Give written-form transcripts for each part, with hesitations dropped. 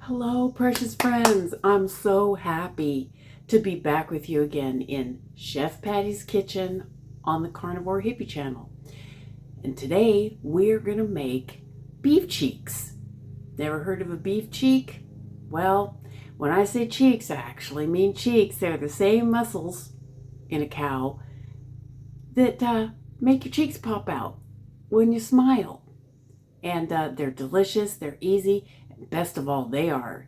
Hello, precious friends. I'm so happy to be back with you again in Chef Patty's Kitchen on the Carnivore Hippie channel. And today we're going to make beef cheeks. Never heard of a beef cheek? Well, when I say cheeks, I actually mean cheeks. They're the same muscles in a cow that make your cheeks pop out when you smile. And they're delicious, they're easy, and best of all, they are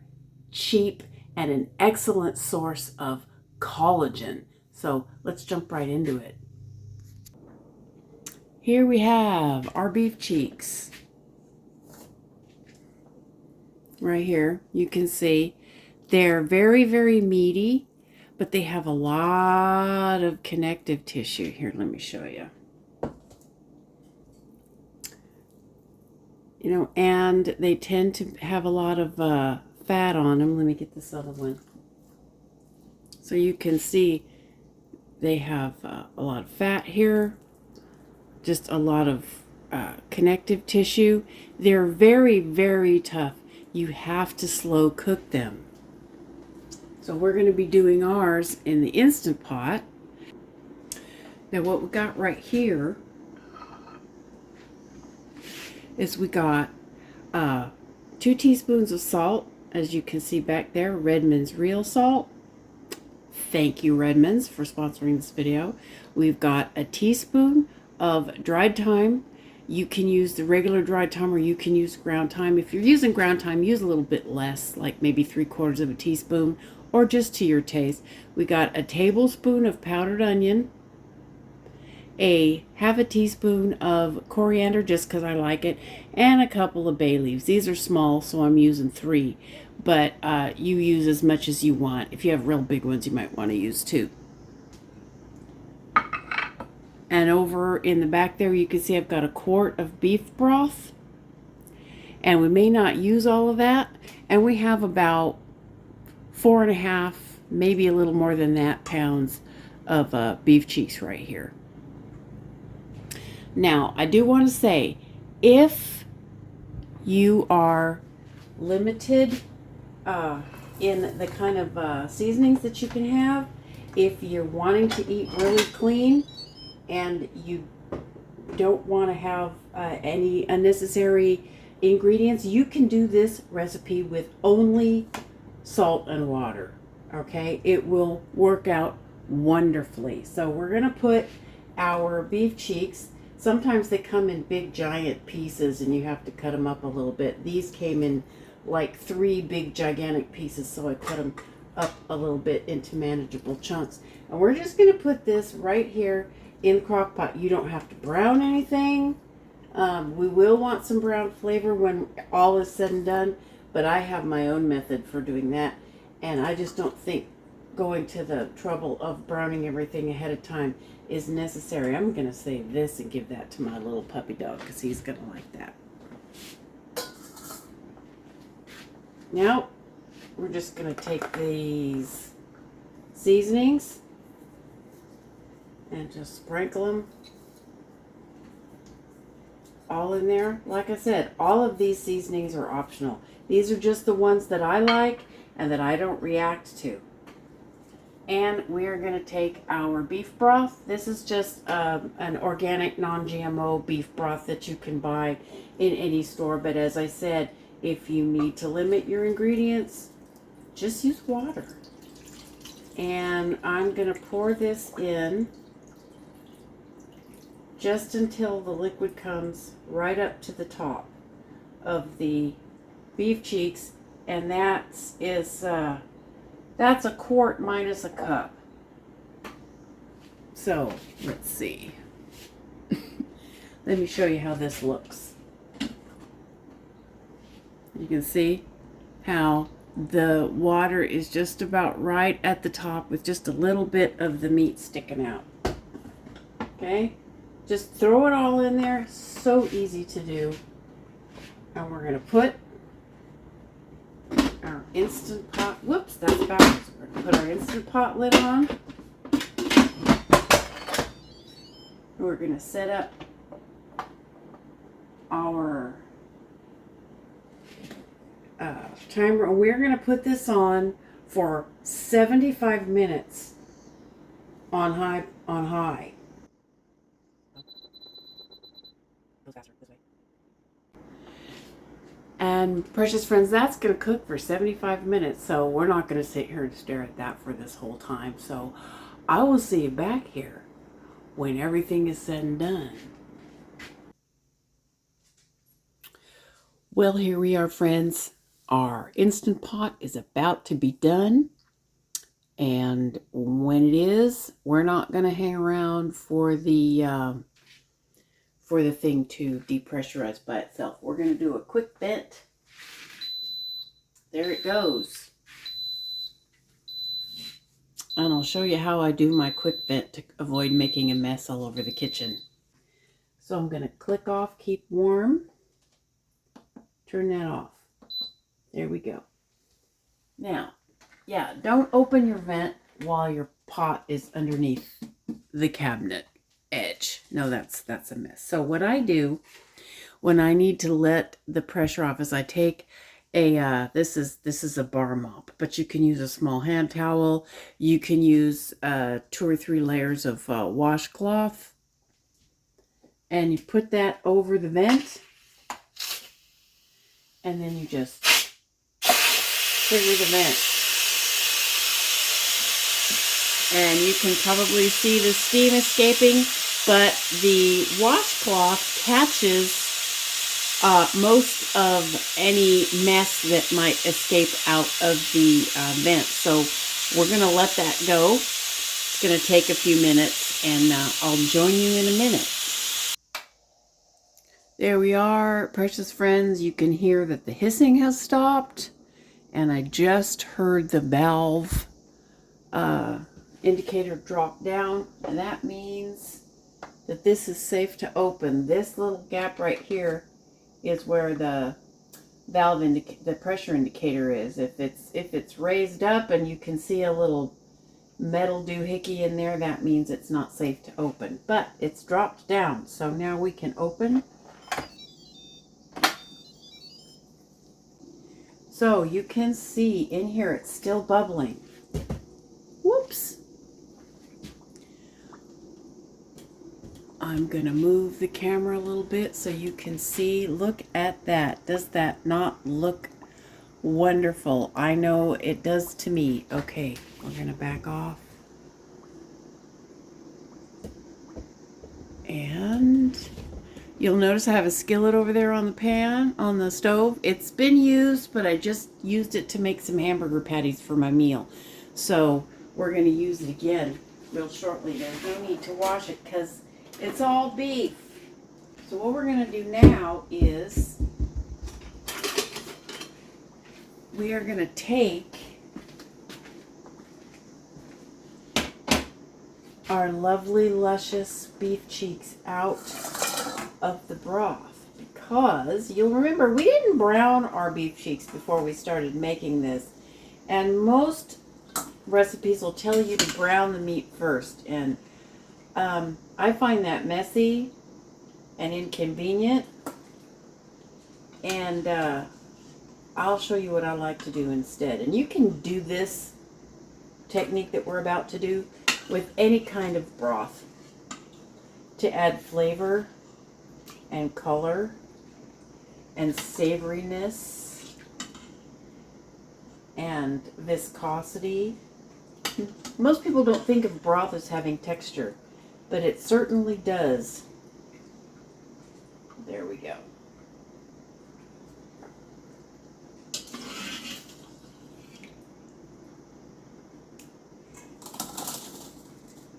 cheap and an excellent source of collagen. So let's jump right into it. Here we have our beef cheeks. Right here, you can see they're very, very meaty, but they have a lot of connective tissue. Here, let me show you. And they tend to have a lot of fat on them. Let me get this other one. So you can see they have a lot of fat here, just a lot of connective tissue. They're very, very tough. You have to slow cook them. So we're going to be doing ours in the Instant Pot. Now what we got right here is we got 2 teaspoons of salt, as you can see back there, Redmond's real salt. Thank you, Redmond's, for sponsoring this video. We've got a teaspoon of dried thyme. You can use the regular dried thyme or you can use ground thyme. If you're using ground thyme, use a little bit less, like maybe 3/4 of a teaspoon, or just to your taste. We got a tablespoon of powdered onion, a half a teaspoon of coriander, just because I like it, and a couple of bay leaves. These are small, so I'm using 3, but you use as much as you want. If you have real big ones, you might want to use 2. And over in the back there, you can see I've got a quart of beef broth, and we may not use all of that, and we have about 4.5, maybe a little more than that, pounds of beef cheeks right here. Now, I do want to say, if you are limited in the kind of seasonings that you can have, if you're wanting to eat really clean and you don't want to have any unnecessary ingredients, you can do this recipe with only salt and water, okay? It will work out wonderfully. So we're going to put our beef cheeks. Sometimes they come in big giant pieces and you have to cut them up a little bit. These came in like 3 big gigantic pieces, so I cut them up a little bit into manageable chunks. And we're just going to put this right here in the crock pot. You don't have to brown anything. We will want some brown flavor when all is said and done, but I have my own method for doing that, and I just don't think going to the trouble of browning everything ahead of time is necessary. I'm going to save this and give that to my little puppy dog because he's going to like that. Now, we're just going to take these seasonings and just sprinkle them all in there. Like I said, all of these seasonings are optional. These are just the ones that I like and that I don't react to. And we're going to take our beef broth. This is just an organic, non-GMO beef broth that you can buy in any store. But as I said, if you need to limit your ingredients, just use water. And I'm going to pour this in just until the liquid comes right up to the top of the beef cheeks. And that's a quart minus a cup. So, let's see. Let me show you how this looks. You can see how the water is just about right at the top with just a little bit of the meat sticking out. Okay? Just throw it all in there. So easy to do. And we're going to put our Instant Pot, whoops, that's backwards. We're going to put our Instant Pot lid on. We're going to set up our timer, and we're going to put this on for 75 minutes on high. Goes faster this way. And precious friends, that's going to cook for 75 minutes, so we're not going to sit here and stare at that for this whole time. So I will see you back here when everything is said and done. Well, here we are, friends. Our Instant Pot is about to be done. And when it is, we're not going to hang around for the thing to depressurize by itself. We're going to do a quick vent. There it goes. And I'll show you how I do my quick vent to avoid making a mess all over the kitchen. So I'm going to click off, keep warm. Turn that off. There we go. Now, yeah, don't open your vent while your pot is underneath the cabinet edge. No, that's a mess. So what I do when I need to let the pressure off is I take a this is a bar mop, but you can use a small hand towel. You can use 2 or 3 layers of washcloth, and you put that over the vent, and then you just trigger the vent. And you can probably see the steam escaping, but the washcloth catches most of any mess that might escape out of the vent. So we're going to let that go. It's going to take a few minutes, and I'll join you in a minute. There we are, precious friends. You can hear that the hissing has stopped, and I just heard the valve indicator drop down, and that means that this is safe to open. This little gap right here is where the valve the pressure indicator is. If it's raised up and you can see a little metal doohickey in there, that means it's not safe to open. But it's dropped down, so now we can open. So you can see in here it's still bubbling. Whoops. I'm going to move the camera a little bit so you can see. Look at that. Does that not look wonderful? I know it does to me. Okay, we're going to back off. And you'll notice I have a skillet over there on the pan, on the stove. It's been used, but I just used it to make some hamburger patties for my meal. So we're going to use it again real shortly. There's no need to wash it because it's all beef. So what we're going to do now is we are going to take our lovely, luscious beef cheeks out of the broth, because you'll remember we didn't brown our beef cheeks before we started making this, and most recipes will tell you to brown the meat first, and I find that messy and inconvenient, and I'll show you what I like to do instead. And you can do this technique that we're about to do with any kind of broth to add flavor and color and savoriness and viscosity. Most people don't think of broth as having texture, but it certainly does. There we go.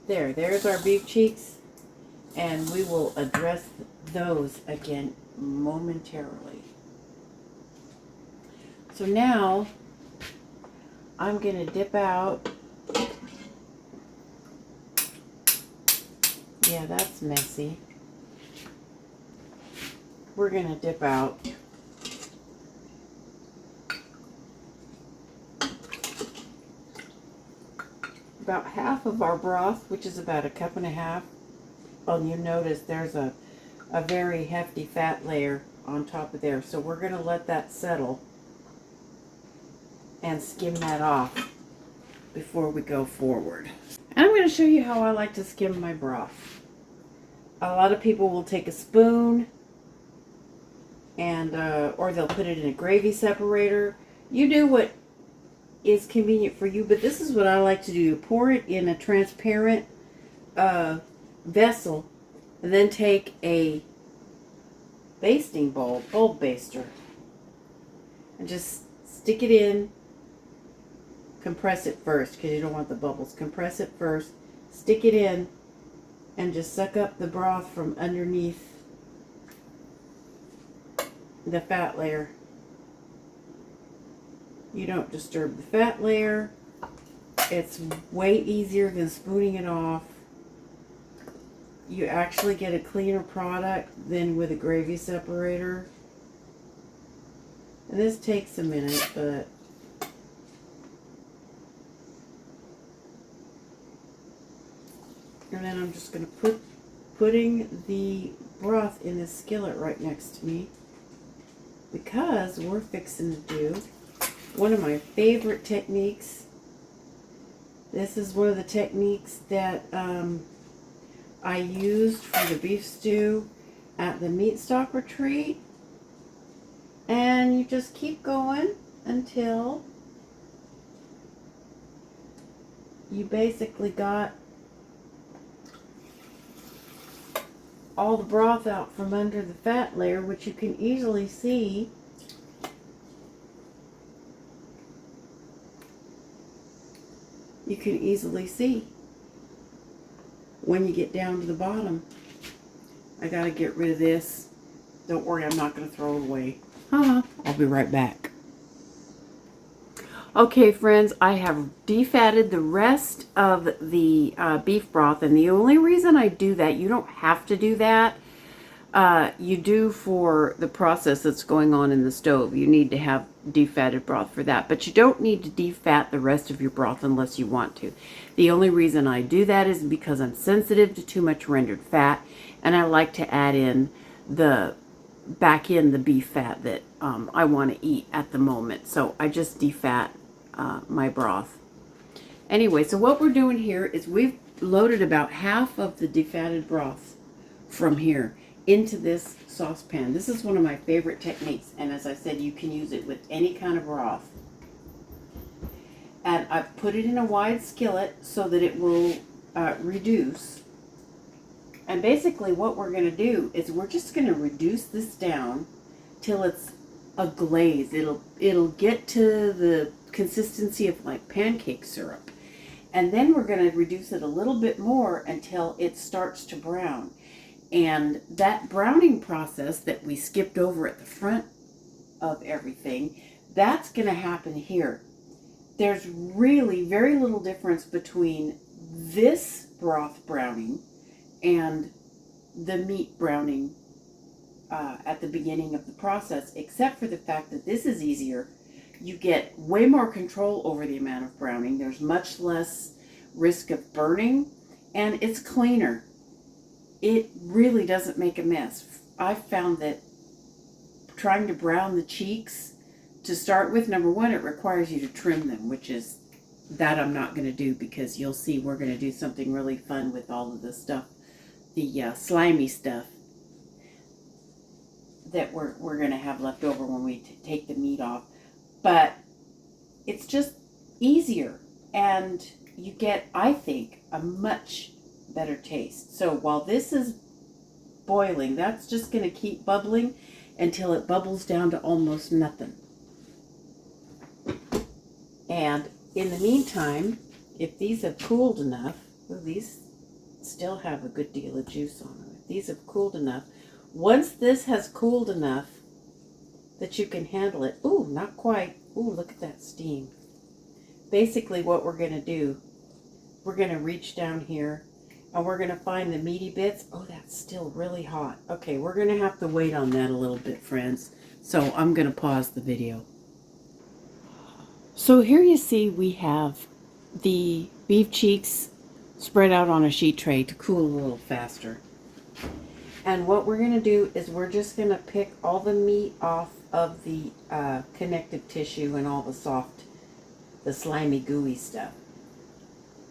There's our beef cheeks, and we will address those again momentarily. So now I'm going to dip out. Yeah, that's messy. We're going to dip out about half of our broth, which is about 1.5 cups. Oh, you notice there's a very hefty fat layer on top of there. So we're going to let that settle. and skim that off before we go forward. And I'm going to show you how I like to skim my broth. A lot of people will take a spoon and or they'll put it in a gravy separator. You do what is convenient for you, but this is what I like to do. Pour it in a transparent vessel, and then take a basting bowl baster, and just stick it in. Compress it first because you don't want the bubbles. Compress it first, stick it in, and just suck up the broth from underneath the fat layer. You don't disturb the fat layer. It's way easier than spooning it off. You actually get a cleaner product than with a gravy separator. And this takes a minute, but and then I'm just going to putting the broth in the skillet right next to me, because we're fixing to do one of my favorite techniques. This is one of the techniques that I used for the beef stew at the meat stock retreat. And you just keep going until you basically got all the broth out from under the fat layer, which you can easily see. You can easily see when you get down to the bottom. I gotta get rid of this. Don't worry, I'm not gonna throw it away. I'll be right back. Okay, friends, I have defatted the rest of the beef broth, and the only reason I do that, you don't have to do that. You do for the process that's going on in the stove. You need to have defatted broth for that, but you don't need to defat the rest of your broth unless you want to. The only reason I do that is because I'm sensitive to too much rendered fat, and I like to add in the beef fat that I want to eat at the moment. So I just defat my broth. Anyway, so what we're doing here is we've loaded about half of the defatted broth from here into this saucepan. This is one of my favorite techniques, and as I said, you can use it with any kind of broth. And I've put it in a wide skillet so that it will reduce. And basically what we're going to do is we're just going to reduce this down till it's a glaze. It'll get to the consistency of like pancake syrup. And then we're going to reduce it a little bit more until it starts to brown. And that browning process that we skipped over at the front of everything, that's going to happen here. There's really very little difference between this broth browning and the meat browning at the beginning of the process, except for the fact that this is easier. You get way more control over the amount of browning. There's much less risk of burning, and it's cleaner. It really doesn't make a mess. I've found that trying to brown the cheeks, to start with, number one, it requires you to trim them, which is that I'm not going to do, because you'll see we're going to do something really fun with all of this stuff, the slimy stuff that we're going to have left over when we take the meat off. But it's just easier, and you get, I think, a much better taste. So while this is boiling, that's just going to keep bubbling until it bubbles down to almost nothing. And in the meantime, if these have cooled enough, well, these still have a good deal of juice on them. If these have cooled enough, once this has cooled enough that you can handle it, ooh, not quite, ooh, look at that steam. Basically what we're going to do, we're going to reach down here and we're going to find the meaty bits. Oh, that's still really hot. Okay, we're going to have to wait on that a little bit, friends. So I'm going to pause the video. So here you see we have the beef cheeks spread out on a sheet tray to cool a little faster. And what we're going to do is we're just going to pick all the meat off of the connective tissue and all the soft the slimy, gooey stuff.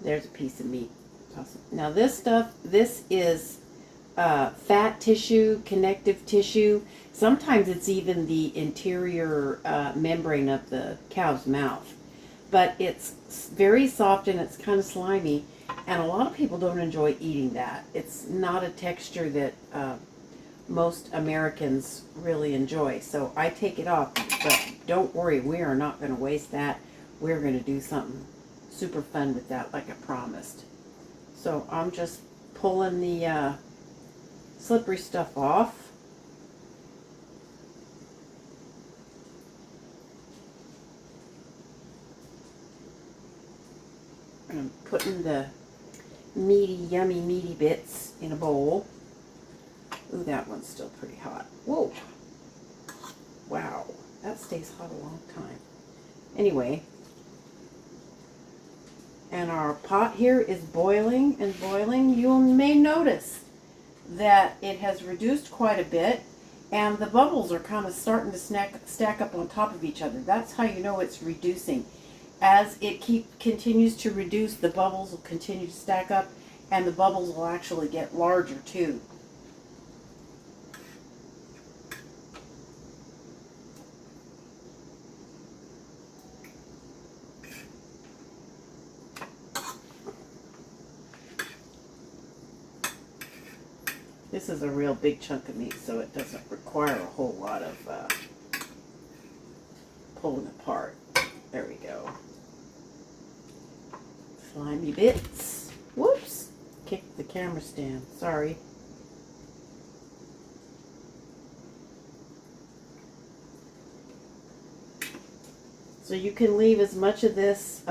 There's a piece of meat. Awesome. Now this stuff, this is fat tissue, connective tissue. Sometimes it's even the interior membrane of the cow's mouth. But it's very soft and it's kind of slimy. And a lot of people don't enjoy eating that. It's not a texture that most Americans really enjoy. So I take it off. But don't worry, we are not going to waste that. We're going to do something super fun with that, like I promised. So I'm just pulling the slippery stuff off. And I'm putting the meaty, yummy, meaty bits in a bowl. Ooh, that one's still pretty hot. Whoa. Wow. That stays hot a long time. Anyway. And our pot here is boiling and boiling. You may notice that it has reduced quite a bit. And the bubbles are kind of starting to stack up on top of each other. That's how you know it's reducing. As it continues to reduce, the bubbles will continue to stack up, and the bubbles will actually get larger too. This is a real big chunk of meat, so it doesn't require a whole lot of pulling apart. There we go. Slimy bits. Whoops. Kicked the camera stand. Sorry. So you can leave as much of this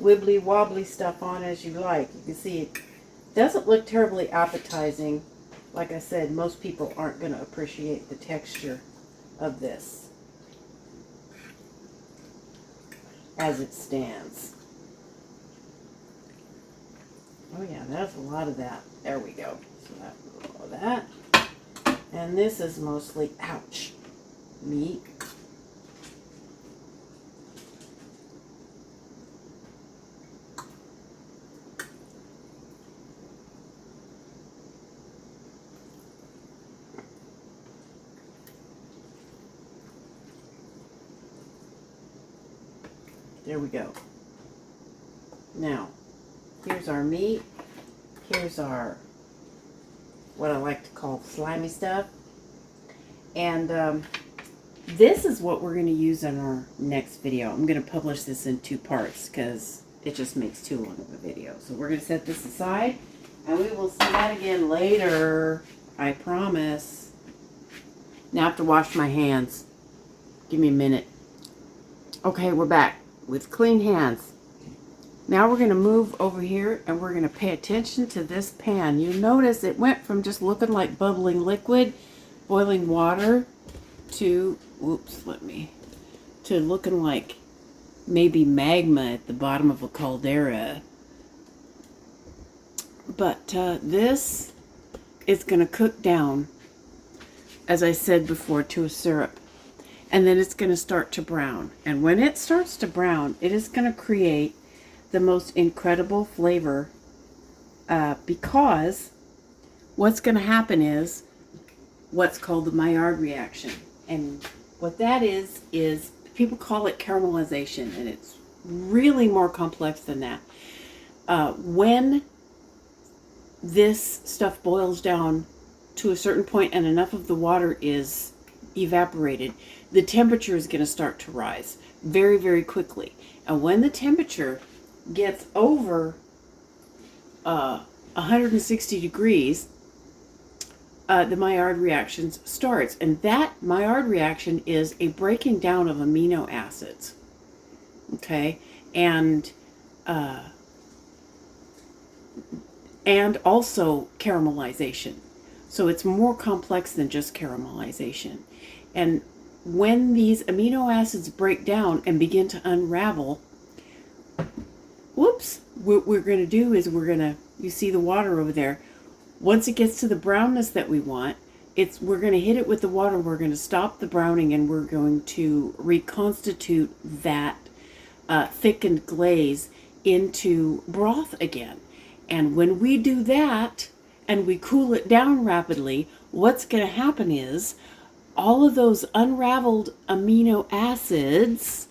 wibbly wobbly stuff on as you like. You can see it doesn't look terribly appetizing. Like I said, most people aren't going to appreciate the texture of this as it stands. Oh yeah, there's a lot of that. There we go. So that, all of that. And this is mostly, ouch, meat. There we go. Now, here's our meat. Here's our, what I like to call slimy stuff. And this is what we're going to use in our next video. I'm going to publish this in 2 parts because it just makes too long of a video. So we're going to set this aside and we will see that again later. I promise. Now I have to wash my hands. Give me a minute. Okay, we're back with clean hands. Now we're going to move over here and we're going to pay attention to this pan. You notice it went from just looking like bubbling liquid, boiling water, to, to looking like maybe magma at the bottom of a caldera. But this is going to cook down, as I said before, to a syrup. And then it's going to start to brown. And when it starts to brown, it is going to create the most incredible flavor because what's going to happen is what's called the Maillard reaction. And what that is people call it caramelization, and it's really more complex than that. When this stuff boils down to a certain point and enough of the water is evaporated, the temperature is going to start to rise very, very quickly. And when the temperature gets over 160 degrees, the Maillard reaction starts. And that Maillard reaction is a breaking down of amino acids. Okay? And also caramelization. So it's more complex than just caramelization. And when these amino acids break down and begin to unravel, what we're going to do is you see the water over there. Once it gets to the brownness that we want, we're going to hit it with the water. We're going to stop the browning and we're going to reconstitute that thickened glaze into broth again. And when we do that and we cool it down rapidly, what's going to happen is all of those unraveled amino acids,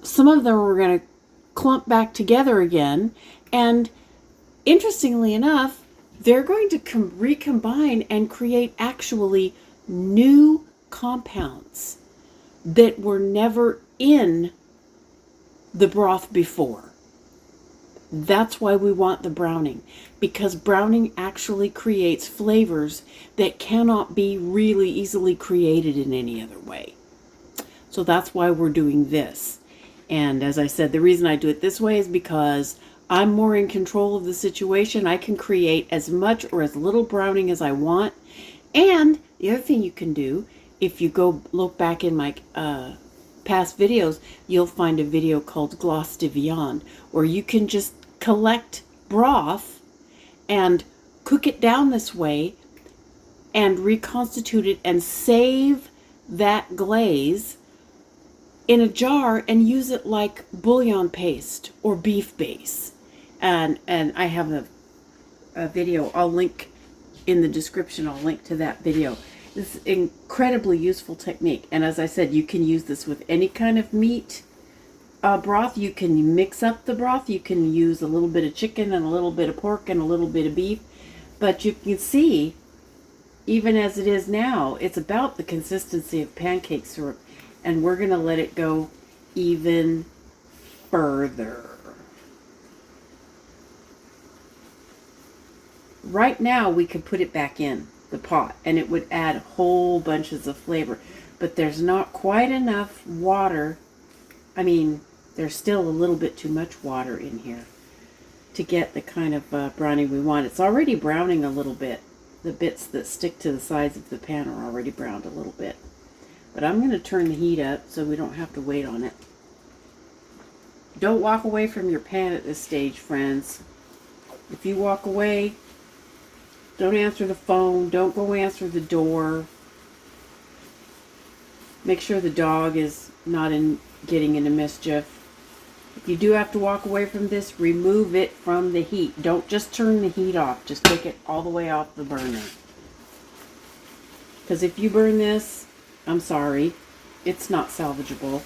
some of them are going to clump back together again. And interestingly enough, they're going to recombine and create actually new compounds that were never in the broth before. That's why we want the browning, because browning actually creates flavors that cannot be really easily created in any other way. So that's why we're doing this. And as I said, the reason I do it this way is because I'm more in control of the situation. I can create as much or as little browning as I want. And the other thing you can do, if you go look back in my past videos, you'll find a video called Gloss de Viande, where you can just collect broth and cook it down this way and reconstitute it and save that glaze in a jar and use it like bouillon paste or beef base. And I have a video, I'll link in the description, I'll link to that video. This is an incredibly useful technique. And as I said, you can use this with any kind of meat broth. You can mix up the broth. You can use a little bit of chicken and a little bit of pork and a little bit of beef. But you can see, even as it is now, it's about the consistency of pancake syrup. And we're going to let it go even further. Right now, we could put it back in the pot and it would add whole bunches of flavor. But there's not quite enough water. I mean, there's still a little bit too much water in here to get the kind of browning we want. It's already browning a little bit. The bits that stick to the sides of the pan are already browned a little bit. But I'm going to turn the heat up so we don't have to wait on it. Don't walk away from your pan at this stage, friends. If you walk away, don't answer the phone. Don't go answer the door. Make sure the dog is not getting into mischief. If you do have to walk away from this, remove it from the heat. Don't just turn the heat off. Just take it all the way off the burner. Because if you burn this, I'm sorry, it's not salvageable.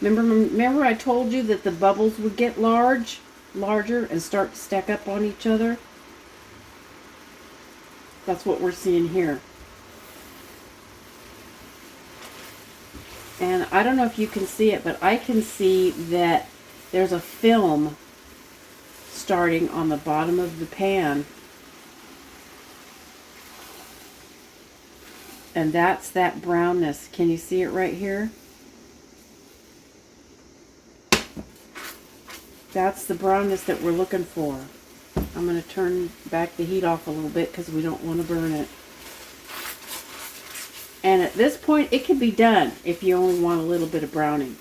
Remember I told you that the bubbles would get larger and start to stack up on each other? That's what we're seeing here. And I don't know if you can see it, but I can see that there's a film starting on the bottom of the pan. And that's that brownness. Can you see it right here? That's the brownness that we're looking for. I'm going to turn back the heat off a little bit because we don't want to burn it. And at this point, it can be done if you only want a little bit of browning.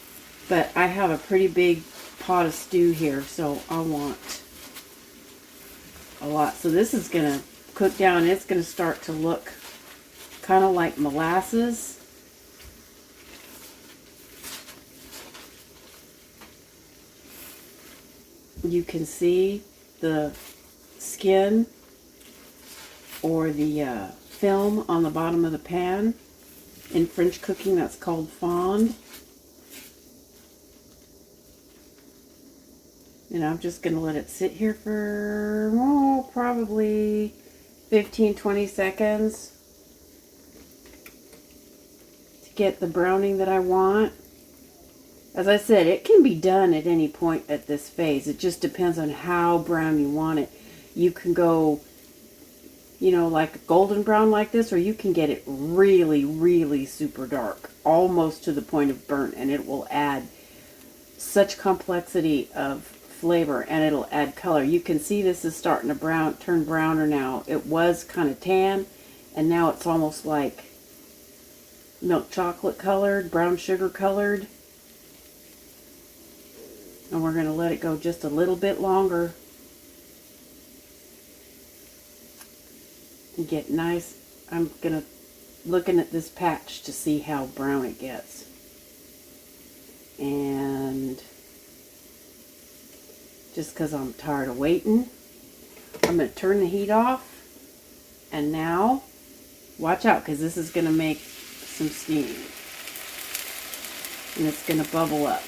But I have a pretty big pot of stew here, so I want a lot. So this is going to cook down. It's going to start to look kind of like molasses. You can see the skin or the film on the bottom of the pan. In French cooking, that's called fond. And I'm just going to let it sit here for probably 15-20 seconds to get the browning that I want. As I said, it can be done at any point at this phase. It just depends on how brown you want it. You can go, you know, like golden brown like this, or you can get it really, really super dark, almost to the point of burnt, and it will add such complexity of flavor, and it'll add color. You can see this is starting to turn browner now. It was kind of tan, and now it's almost like milk chocolate colored, brown sugar colored. And we're going to let it go just a little bit longer and get nice. I'm going to looking at this patch to see how brown it gets. And just because I'm tired of waiting, I'm going to turn the heat off. And now, watch out, because this is going to make some steam. And it's going to bubble up.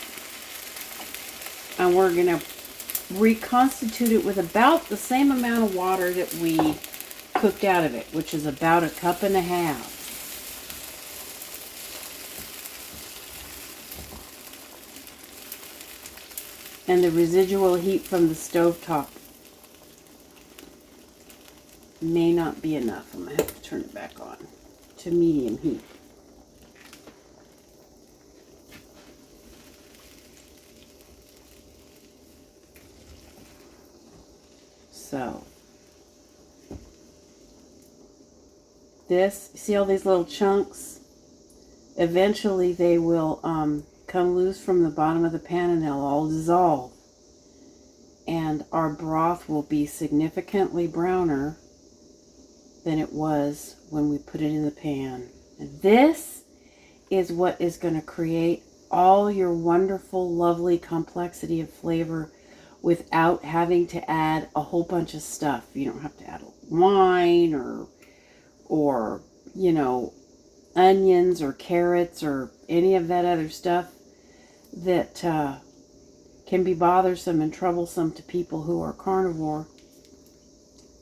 And we're going to reconstitute it with about the same amount of water that we cooked out of it, which is about 1.5 cups. And the residual heat from the stovetop may not be enough. I'm going to have to turn it back on to medium heat. So, this, see all these little chunks? Eventually they will come loose from the bottom of the pan and they'll all dissolve. And our broth will be significantly browner than it was when we put it in the pan. And this is what is going to create all your wonderful, lovely complexity of flavor without having to add a whole bunch of stuff. You don't have to add wine or you know, onions or carrots or any of that other stuff that can be bothersome and troublesome to people who are carnivore.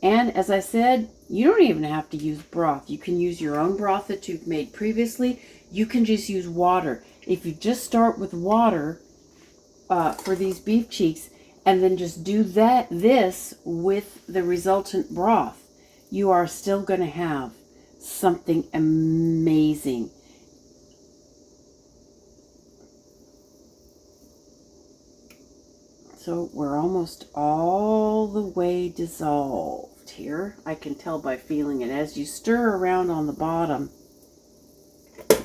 And as I said, you don't even have to use broth. You can use your own broth that you've made previously. You can just use water. If you just start with water for these beef cheeks, and then just do this with the resultant broth, you are still going to have something amazing. So we're almost all the way dissolved here. I can tell by feeling it. As you stir around on the bottom,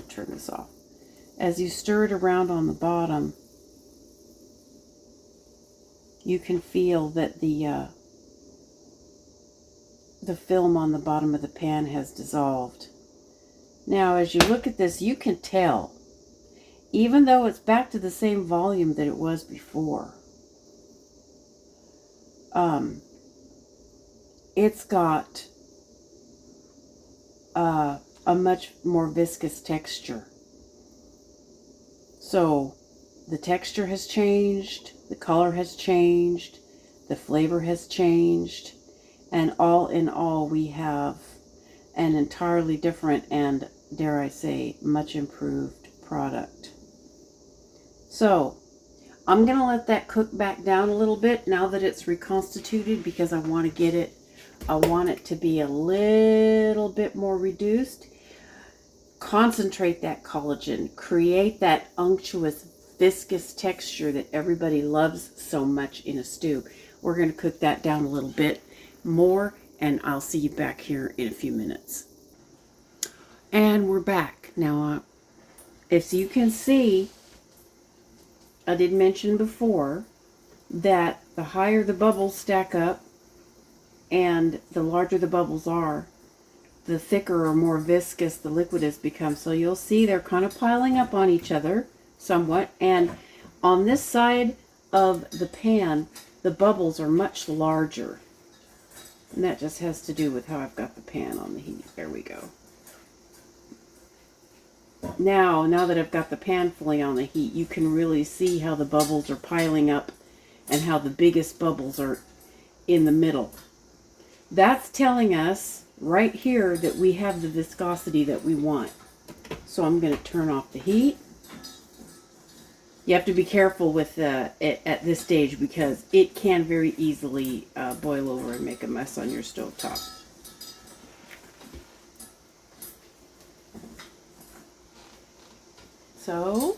turn this off. As you stir it around on the bottom, you can feel that the film on the bottom of the pan has dissolved. Now, as you look at this, you can tell, even though it's back to the same volume that it was before, it's got a much more viscous texture. So the texture has changed, the color has changed, the flavor has changed, and all in all, we have an entirely different and, dare I say, much improved product. So I'm going to let that cook back down a little bit now that it's reconstituted, because I want it to be a little bit more reduced. Concentrate that collagen, create that unctuous, viscous texture that everybody loves so much in a stew. We're going to cook that down a little bit more, and I'll see you back here in a few minutes. And we're back. Now, as you can see, I did mention before that the higher the bubbles stack up and the larger the bubbles are, the thicker or more viscous the liquid has become. So you'll see they're kind of piling up on each other somewhat. And on this side of the pan, the bubbles are much larger. And that just has to do with how I've got the pan on the heat. There we go. Now that I've got the pan fully on the heat, you can really see how the bubbles are piling up and how the biggest bubbles are in the middle. That's telling us right here that we have the viscosity that we want. So I'm going to turn off the heat. You have to be careful with it at this stage, because it can very easily boil over and make a mess on your stovetop. So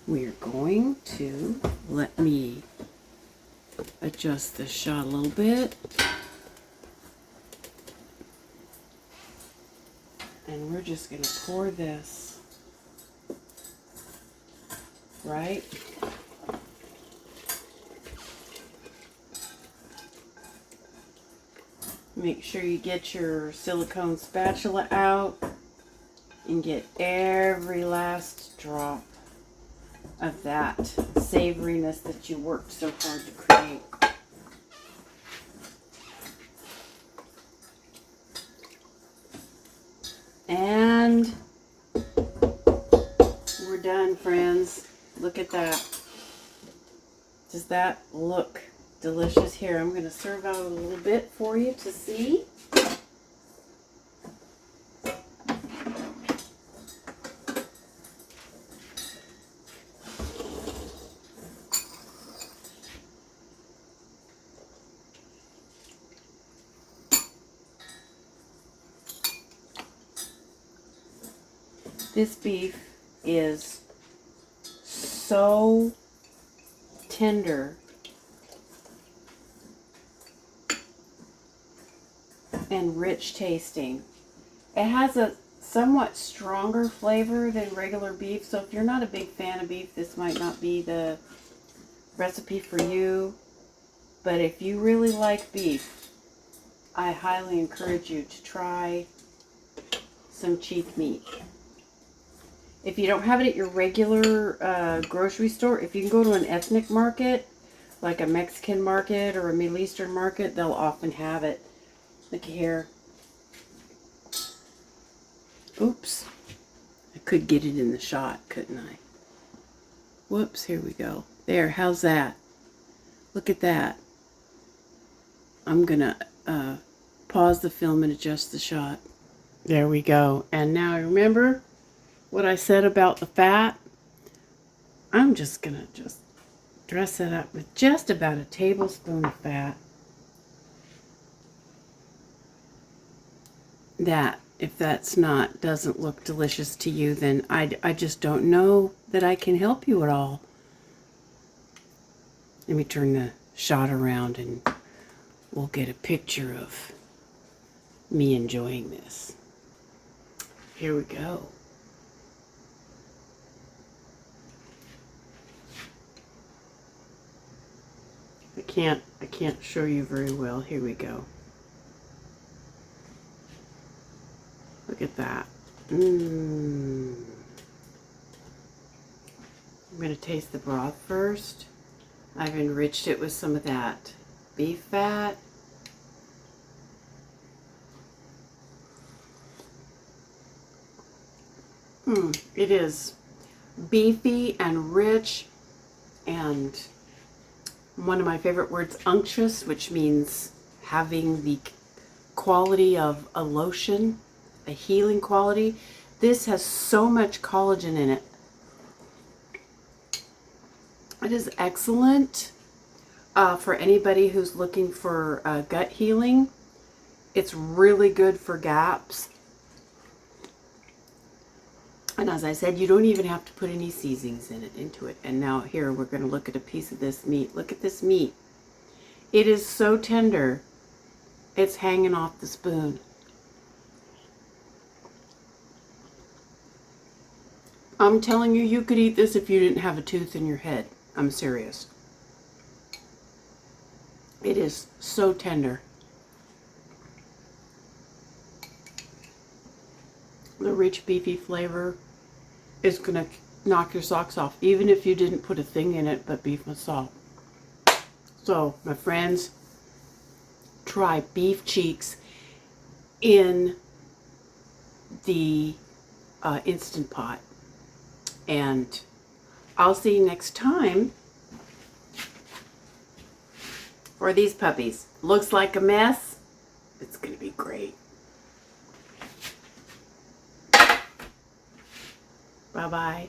we're going to let me adjust this shot a little bit. And we're just going to pour this right Make sure you get your silicone spatula out. and get every last drop of that savoriness that you worked so hard to create. And we're done, friends. Look at that. Does that look delicious? Here, I'm going to serve out a little bit for you to see. This beef is so tender and rich tasting. It has a somewhat stronger flavor than regular beef, so if you're not a big fan of beef, this might not be the recipe for you. But if you really like beef, I highly encourage you to try some cheek meat. If you don't have it at your regular grocery store, if you can go to an ethnic market, like a Mexican market or a Middle Eastern market, they'll often have it. Look here. Oops. I could get it in the shot, couldn't I? Whoops, here we go. There, how's that? Look at that. I'm going to pause the film and adjust the shot. There we go. And now remember what I said about the fat? I'm just going to dress it up with just about a tablespoon of fat. That, if that's doesn't look delicious to you, then I just don't know that I can help you at all. Let me turn the shot around and we'll get a picture of me enjoying this. Here we go. I can't show you very well. Here we go. Look at that. I'm going to taste the broth first. I've enriched it with some of that beef fat. It is beefy and rich, and one of my favorite words, unctuous, which means having the quality of a lotion, a healing quality. This has so much collagen in it. It is excellent for anybody who's looking for gut healing. It's really good for gaps. And as I said, you don't even have to put any seasonings into it. And now here we're going to look at a piece of this meat. Look at this meat. It is so tender. It's hanging off the spoon. I'm telling you, you could eat this if you didn't have a tooth in your head. I'm serious. It is so tender. The rich beefy flavor is going to knock your socks off, even if you didn't put a thing in it but beef and salt. So, my friends, try beef cheeks in the Instant Pot. And I'll see you next time for these puppies. Looks like a mess. It's going to be great. Bye-bye.